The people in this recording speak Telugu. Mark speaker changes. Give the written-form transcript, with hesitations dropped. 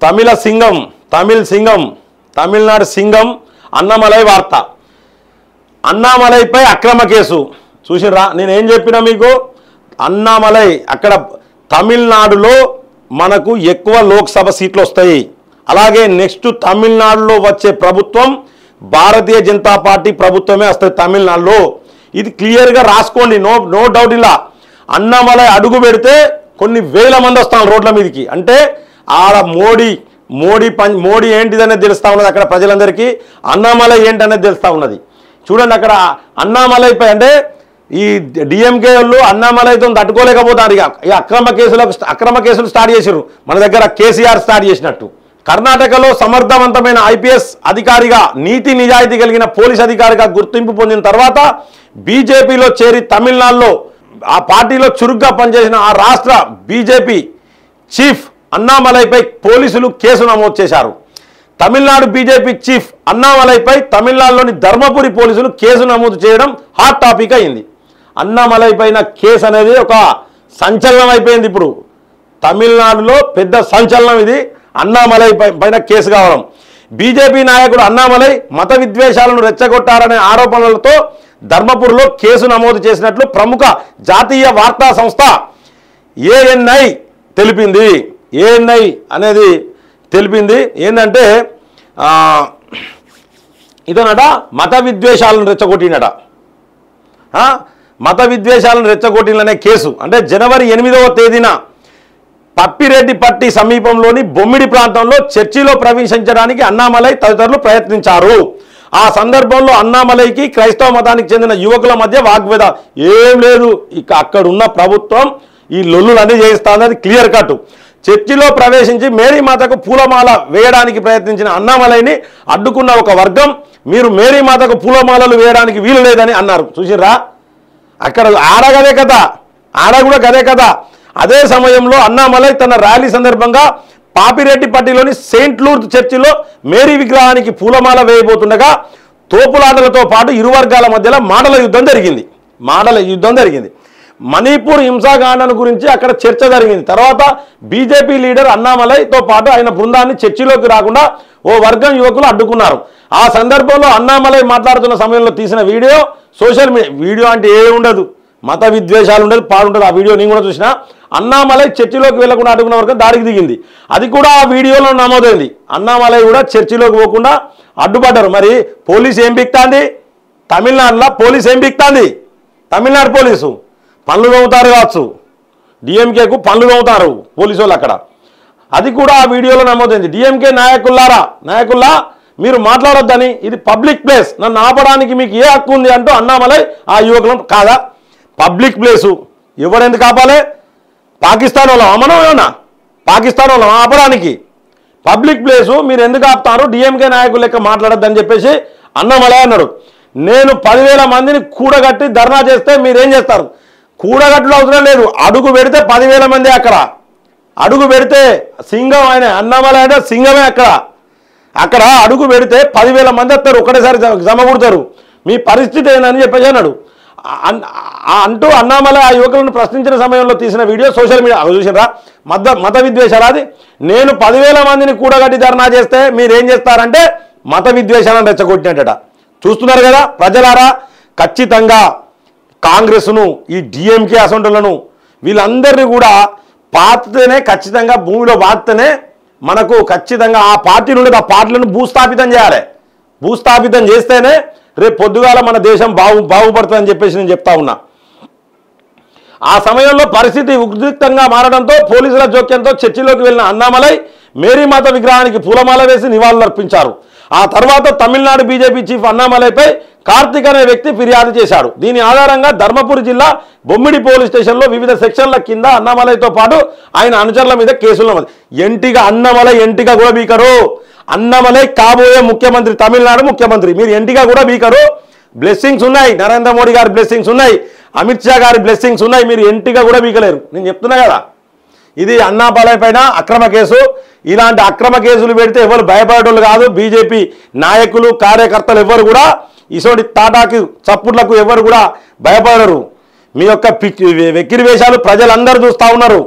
Speaker 1: తమిళ సింగం తమిళనాడు సింగం అన్నామలై వార్త. అన్నామలైపై అక్రమ కేసు చూసిరా. నేనేం చెప్పినా మీకు, అన్నామలై అక్కడ తమిళనాడులో మనకు ఎక్కువ లోక్సభ సీట్లు వస్తాయి. అలాగే నెక్స్ట్ తమిళనాడులో వచ్చే ప్రభుత్వం భారతీయ జనతా పార్టీ ప్రభుత్వమే వస్తుంది తమిళనాడులో. ఇది క్లియర్గా రాసుకోండి, నో డౌట్. ఇలా అన్నామలై అడుగు పెడితే కొన్ని వేల మంది వస్తాం రోడ్ల మీదకి. అంటే ఆడ మోడీ ఏంటిదనేది తెలుస్తూ ఉన్నది అక్కడ ప్రజలందరికీ. అన్నామలై ఏంటనేది తెలుస్తూ ఉన్నది. చూడండి అక్కడ అన్నామలైపై అంటే ఈ డిఎంకే వాళ్ళు అన్నామలైతో తట్టుకోలేకపోతారు. ఇక అక్రమ కేసులు స్టార్ట్ చేసారు. మన దగ్గర కేసీఆర్ స్టార్ట్ చేసినట్టు. కర్ణాటకలో సమర్థవంతమైన ఐపీఎస్ అధికారిగా, నీతి నిజాయితీ కలిగిన పోలీస్ అధికారిగా గుర్తింపు పొందిన తర్వాత బీజేపీలో చేరి తమిళనాడులో ఆ పార్టీలో చురుగ్గా పనిచేసిన ఆ రాష్ట్ర బీజేపీ చీఫ్ అన్నామలైపై పోలీసులు కేసు నమోదు చేశారు. తమిళనాడు బీజేపీ చీఫ్ అన్నామలైపై తమిళనాడులోని ధర్మపురి పోలీసులు కేసు నమోదు చేయడం హాట్ టాపిక్ అయింది. అన్నామలై పైన కేసు అనేది ఒక సంచలనం అయిపోయింది. ఇప్పుడు తమిళనాడులో పెద్ద సంచలనం ఇది. అన్నామలై పైన కేసు కావడం. బీజేపీ నాయకుడు అన్నామలై మత విద్వేషాలను రెచ్చగొట్టారనే ఆరోపణలతో ధర్మపురిలో కేసు నమోదు చేసినట్లు ప్రముఖ జాతీయ వార్తా సంస్థ ఏఎన్ఐ తెలిపింది. ఏఎన్ఐ అనేది తెలిపింది ఏంటంటే ఇదనట మత విద్వేషాలను రెచ్చగొట్టినట. మత విద్వేషాలను రెచ్చగొట్టిననే కేసు. అంటే జనవరి 8వ తేదీన పప్పిరెడ్డిపట్టి సమీపంలోని బొమ్మిడి ప్రాంతంలో చర్చిలో ప్రవేశించడానికి అన్నామలై తదితరులు ప్రయత్నించారు. ఆ సందర్భంలో అన్నామలైకి క్రైస్తవ మతానికి చెందిన యువకుల మధ్య వాగ్వేదం. ఏం లేదు, ఇక అక్కడ ఉన్న ప్రభుత్వం ఈ లొల్లులన్నీ చేయిస్తుంది, క్లియర్ కట్. చర్చిలో ప్రవేశించి మేరీ మాతకు పూలమాల వేయడానికి ప్రయత్నించిన అన్నామలైని అడ్డుకున్న ఒక వర్గం మీరు మేరీ మాతకు పూలమాలలు వేయడానికి వీలు లేదని అన్నారు. చూసిర్రా, అక్కడ ఆడగదే కదా, ఆడ కూడా గదే కదా. అదే సమయంలో అన్నామలై తన ర్యాలీ సందర్భంగా పాపిరెడ్డిపట్టిలోని సెయింట్ లూర్ద్ చర్చిలో మేరీ విగ్రహానికి పూలమాల వేయబోతుండగా తోపులాటలతో పాటు ఇరు వర్గాల మధ్యలో మాటల యుద్ధం జరిగింది. మణిపూర్ హింసాకాండను గురించి అక్కడ చర్చ జరిగింది. తర్వాత బీజేపీ లీడర్ అన్నామలైతో పాటు ఆయన బృందాన్ని చర్చిలోకి రాకుండా ఓ వర్గం యువకులు అడ్డుకున్నారు. ఆ సందర్భంలో అన్నామలై మాట్లాడుతున్న సమయంలో తీసిన వీడియో సోషల్ మీడియా. వీడియో అంటే ఏ ఉండదు, మత విద్వేషాలు ఉండదు, పాడుండదు. ఆ వీడియో నేను కూడా చూసినా. అన్నామలై చర్చిలోకి వెళ్లకుండా అడ్డుకున్న వరకు దాడికి దిగింది. అది కూడా ఆ వీడియోలో నమోదైంది. అన్నామలై కూడా చర్చిలోకి పోకుండా అడ్డుపడ్డారు. మరి పోలీసు ఏం బిక్తాంది? తమిళనాడులో పోలీసు ఏం బిక్తాంది? తమిళనాడు పోలీసు పనులు తవ్వుతారు కావచ్చు, డిఎంకేకు పనులు తవ్వుతారు పోలీసు వాళ్ళు అక్కడ. అది కూడా ఆ వీడియోలో నమోదైంది. డిఎంకే నాయకుల్లా మీరు మాట్లాడొద్దని, ఇది పబ్లిక్ ప్లేస్, నన్ను ఆపడానికి మీకు ఏ హక్కు ఉంది అంటూ అన్నామలై ఆ యువకులను కాదా పబ్లిక్ ప్లేసు ఎవరెందుకు ఆపాలి? పాకిస్తాన్ వాళ్ళం మనం ఏమన్నా? పాకిస్తాన్ వాళ్ళం ఆపడానికి పబ్లిక్ ప్లేసు మీరు ఎందుకు ఆపుతారు? డిఎంకే నాయకులు లెక్క మాట్లాడొద్దని చెప్పేసి అన్నామలై అన్నాడు. నేను 10,000 మందిని కూడగట్టి ధర్నా చేస్తే మీరేం చేస్తారు? కూడగట్టులో అవసరం లేదు, అడుగు పెడితే 10,000 మంది అక్కడ. అడుగు పెడితే సింగం, ఆయన అన్నామలై అంటే సింగమే అక్కడ అడుగు పెడితే 10,000 మంది వస్తారు, ఒకటేసారి జమకూడతారు. మీ పరిస్థితి ఏందని చెప్పేసి అన్నాడు. అంటూ అన్నామలై ఆ యువకులను ప్రశ్నించిన సమయంలో తీసిన వీడియో సోషల్ మీడియా చూసినరా. మత విద్వేషాలు అది. నేను 10,000 మందిని కూడగట్టి ధర్నా చేస్తే మీరేం చేస్తారంటే మత విద్వేషాలను రెచ్చగొట్టినట్ట. చూస్తున్నారు కదా ప్రజలారా. ఖచ్చితంగా కాంగ్రెస్ను, ఈ డిఎంకే అసెంబ్లీలను వీళ్ళందరినీ కూడా పాతితేనే, ఖచ్చితంగా భూమిలో పాతితేనే మనకు ఖచ్చితంగా ఆ పార్టీ నుండి ఆ పార్టీలను భూస్థాపితం చేయాలి. భూస్థాపితం చేస్తేనే రేపు పొద్దుగాల మన దేశం బాగుపడుతుందని చెప్పేసి నేను చెప్తా ఉన్నా. ఆ సమయంలో పరిస్థితి ఉద్రిక్తంగా మారడంతో పోలీసుల జోక్యంతో చర్చిలోకి వెళ్లిన అన్నామలై మేరీమాత విగ్రహానికి పూలమాల వేసి నివాళులర్పించారు. ఆ తర్వాత తమిళనాడు బీజేపీ చీఫ్ అన్నామలైపై కార్తిక్ అనే వ్యక్తి ఫిర్యాదు చేశాడు. దీని ఆధారంగా ధర్మపురి జిల్లా బొమ్మిడి పోలీస్ స్టేషన్లో వివిధ సెక్షన్ల కింద అన్నామలైతో పాటు ఆయన అనుచరుల మీద కేసులు నమోదు. అన్నామలై ఎంటిగా కూడా బీకరు. అన్నామలై కాబోయే ముఖ్యమంత్రి, తమిళనాడు ముఖ్యమంత్రి. మీరు ఎంటిగా కూడా బీకరు. బ్లెస్సింగ్స్ ఉన్నాయి, నరేంద్ర మోడీ గారి బ్లెస్సింగ్స్ ఉన్నాయి, అమిత్ షా గారి బ్లెస్సింగ్స్ ఉన్నాయి. మీరు ఎంటిగా కూడా బీకలేరు. నేను చెప్తున్నా కదా, ఇది అన్నామలై పైన అక్రమ కేసు. ఇలాంటి అక్రమ కేసులు పెడితే ఎవరు భయపడేటోళ్ళు కాదు. బీజేపీ నాయకులు, కార్యకర్తలు ఎవరు కూడా ఇసోటి తాటాకి చప్పుట్లకు ఎవరు కూడా భయపడరు. మీ యొక్క వెక్కిరి వేషాలు ప్రజలందరూ చూస్తూ ఉన్నారు.